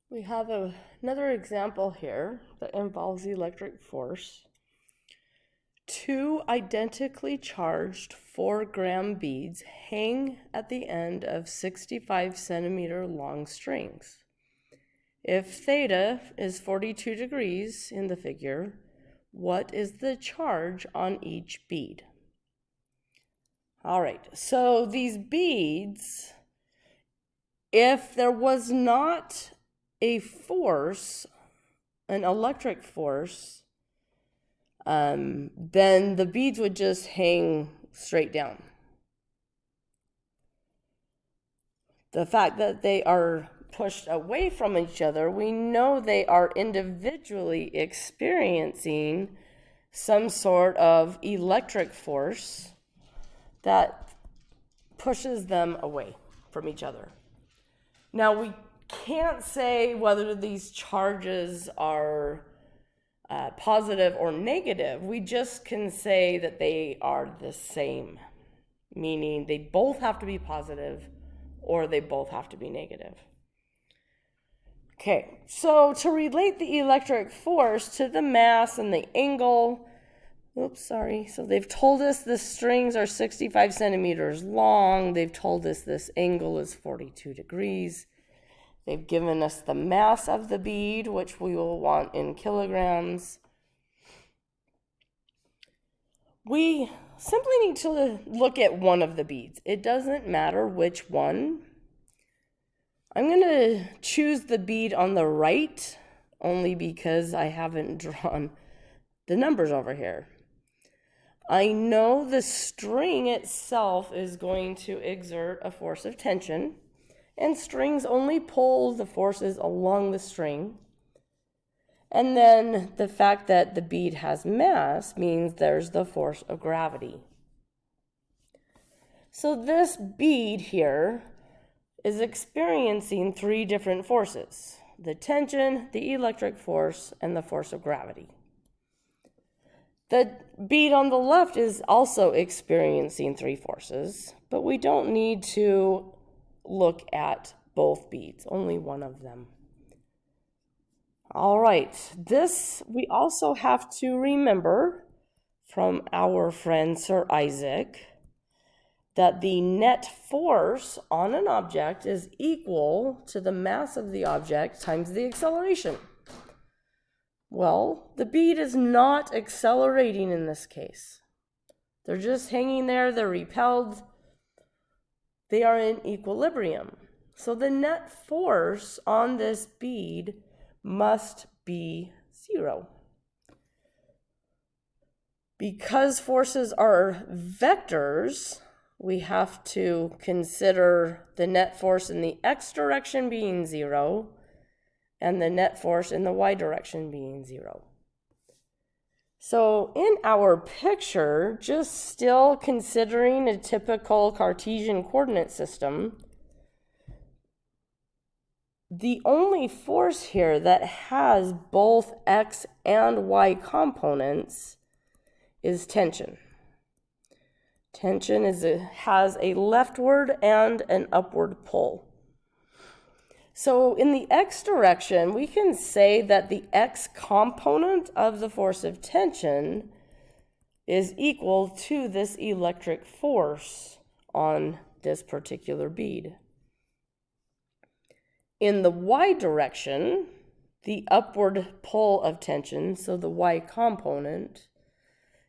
We have another example here that involves electric force. Two identically charged 4-gram beads hang at the end of 65 centimeter long strings. If theta is 42 degrees in the figure, what is the charge on each bead? All right, so these beads, if there was not a force, an electric force, then the beads would just hang straight down. The fact that they are pushed away from each other, we know they are individually experiencing some sort of electric force that pushes them away from each other. Now, we can't say whether these charges are positive or negative. We just can say that they are the same, meaning they both have to be positive or they both have to be negative. Okay, so to relate the electric force to the mass and the angle, so they've told us the strings are 65 centimeters long. They've told us this angle is 42 degrees. They've given us the mass of the bead, which we will want in kilograms. We simply need to look at one of the beads. It doesn't matter which one. I'm going to choose the bead on the right only because I haven't drawn the numbers over here. I know the string itself is going to exert a force of tension, and strings only pull the forces along the string. And then the fact that the bead has mass means there's the force of gravity. So this bead here is experiencing 3 different forces: the tension, the electric force, and the force of gravity. The bead on the left is also experiencing 3 forces, but we don't need to look at both beads, only one of them. All right, this we also have to remember from our friend Sir Isaac that the net force on an object is equal to the mass of the object times the acceleration. Well, the bead is not accelerating in this case. They're just hanging there, they're repelled. They are in equilibrium. So the net force on this bead must be 0. Because forces are vectors, we have to consider the net force in the x direction being 0 and the net force in the y direction being 0. So in our picture, just still considering a typical Cartesian coordinate system, the only force here that has both x and y components is tension. Tension has a leftward and an upward pull. So in the x direction, we can say that the x component of the force of tension is equal to this electric force on this particular bead. In the y direction, the upward pull of tension, so the y component,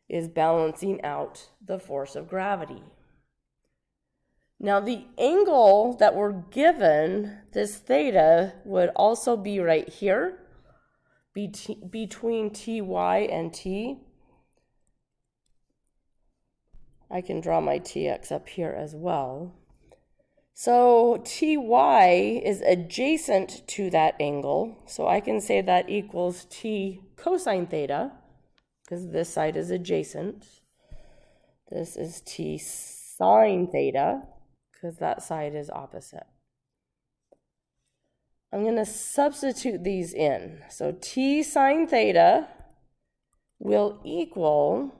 is balancing out the force of gravity. Now the angle that we're given, this theta, would also be right here between ty and t. I can draw my tx up here as well. So ty is adjacent to that angle, so I can say that equals t cosine theta, because this side is adjacent. This is t sine theta, because that side is opposite. I'm going to substitute these in. So t sine theta will equal,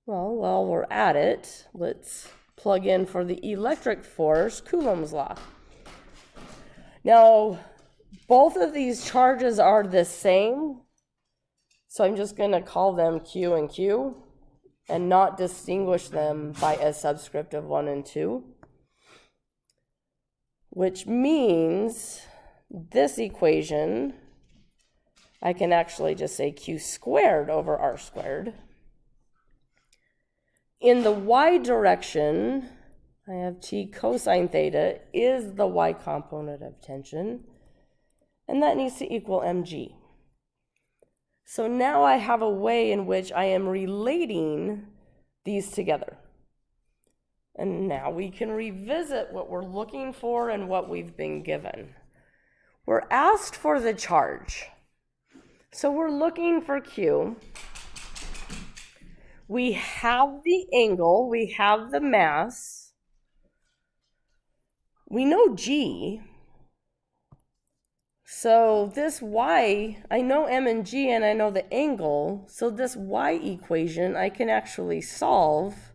well, while we're at it, let's plug in for the electric force, Coulomb's law. Now, Both of these charges are the same, so I'm just going to call them Q and Q and not distinguish them by a subscript of 1 and 2, which means this equation, I can actually just say Q squared over R squared. In the y direction, I have T cosine theta is the y component of tension, and that needs to equal mg. So now I have a way in which I am relating these together. And now we can revisit what we're looking for and what we've been given. We're asked for the charge. So we're looking for Q. We have the angle, we have the mass. We know G. So this y, I know m and g and I know the angle, so this y equation I can actually solve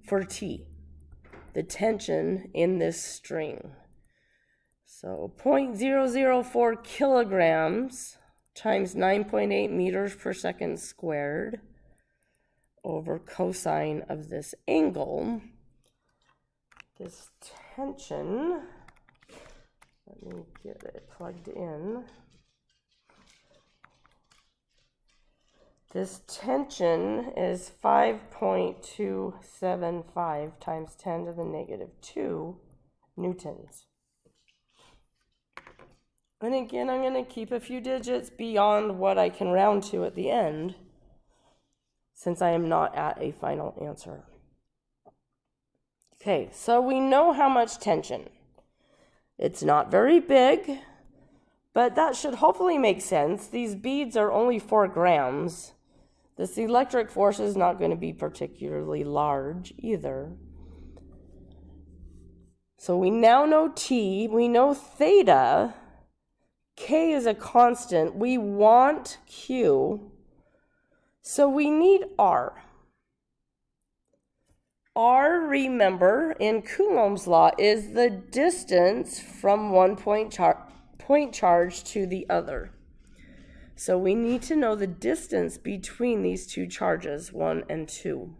for T, the tension in this string. So 0.004 kilograms times 9.8 meters per second squared over cosine of this angle. This tension, let me get it plugged in. This tension is 5.275 times 10 to the negative 2 newtons. And again, I'm going to keep a few digits beyond what I can round to at the end, since I am not at a final answer. Okay, so we know how much tension. It's not very big, but that should hopefully make sense. These beads are only 4 grams. This electric force is not going to be particularly large either. So we now know T, we know theta, K is a constant, we want Q, so we need R. R, remember, in Coulomb's law, is the distance from one point charge to the other. So we need to know the distance between these two charges, 1 and 2.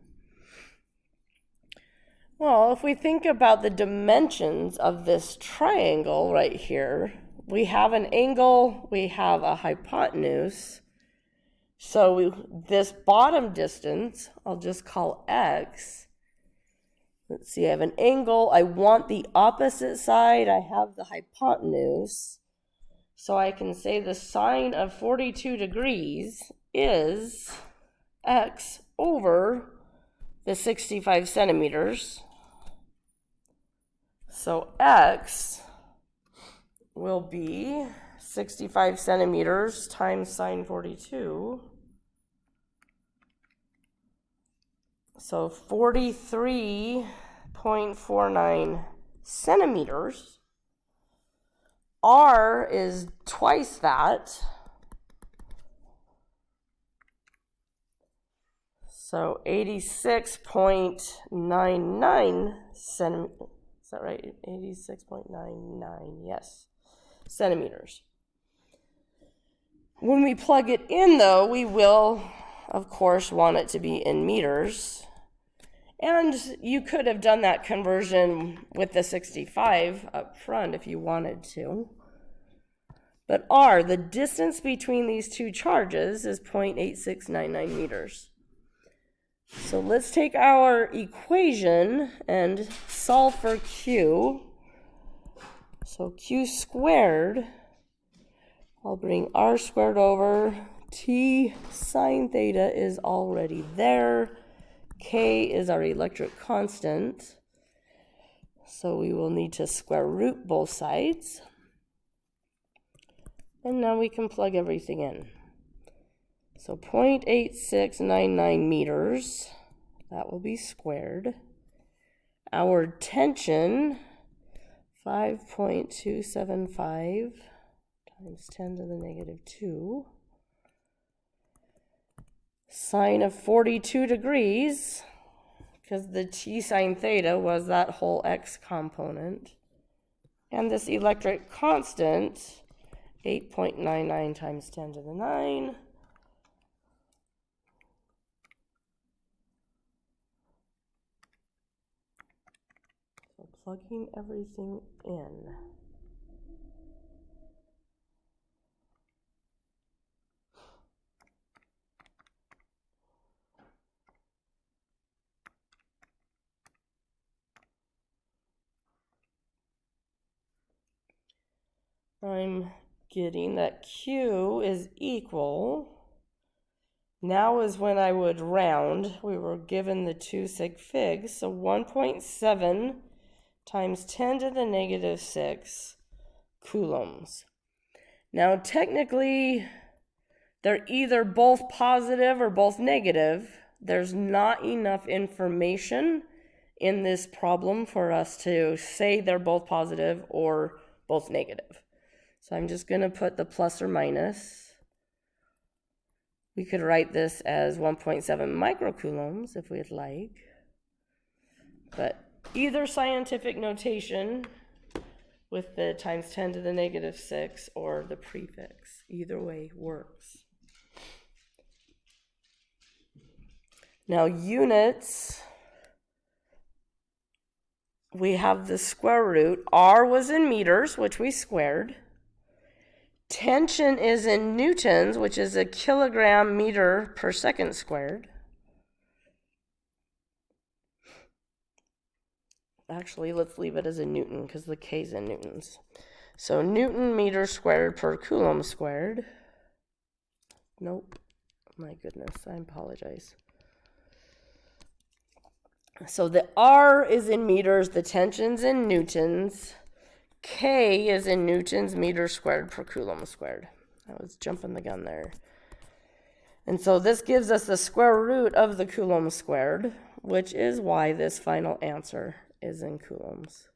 Well, if we think about the dimensions of this triangle right here, we have an angle, we have a hypotenuse. So this bottom distance, I'll just call x. Let's see, I have an angle, I want the opposite side, I have the hypotenuse. So I can say the sine of 42 degrees is x over the 65 centimeters. So x will be 65 centimeters times sine 42. So 43.49 centimeters. R is twice that. So 86.99 centimeters. Is that right? 86.99, yes, centimeters. When we plug it in, though, we will, of course, want it to be in meters. And you could have done that conversion with the 65 up front if you wanted to. But R, the distance between these two charges, is 0.8699 meters. So let's take our equation and solve for Q. So Q squared, I'll bring R squared over. T sine theta is already there. K is our electric constant. So we will need to square root both sides. And now we can plug everything in. So 0.8699 meters, that will be squared. Our tension, 5.275 times 10 to the negative 2. Sine of 42 degrees, because the T sine theta was that whole x component. And this electric constant 8.99 times 10 to the 9. So plugging everything in. I'm getting that Q is equal. Now is when I would round. We were given the 2 sig figs, so 1.7 times 10 to the negative 6 coulombs. Now technically, they're either both positive or both negative. There's not enough information in this problem for us to say they're both positive or both negative. So I'm just going to put the plus or minus. We could write this as 1.7 microcoulombs if we'd like. But either scientific notation with the times 10 to the negative 6 or the prefix, either way works. Now units, we have the square root. R was in meters, which we squared. Tension is in newtons, which is a kilogram meter per second squared. Actually, let's leave it as a newton because the K's in newtons. So Newton meter squared per coulomb squared. Nope. My goodness, I apologize. So the R is in meters, the tension's in newtons. K is in newtons meters squared per coulomb squared. I was jumping the gun there. And so this gives us the square root of the coulomb squared, which is why this final answer is in coulombs.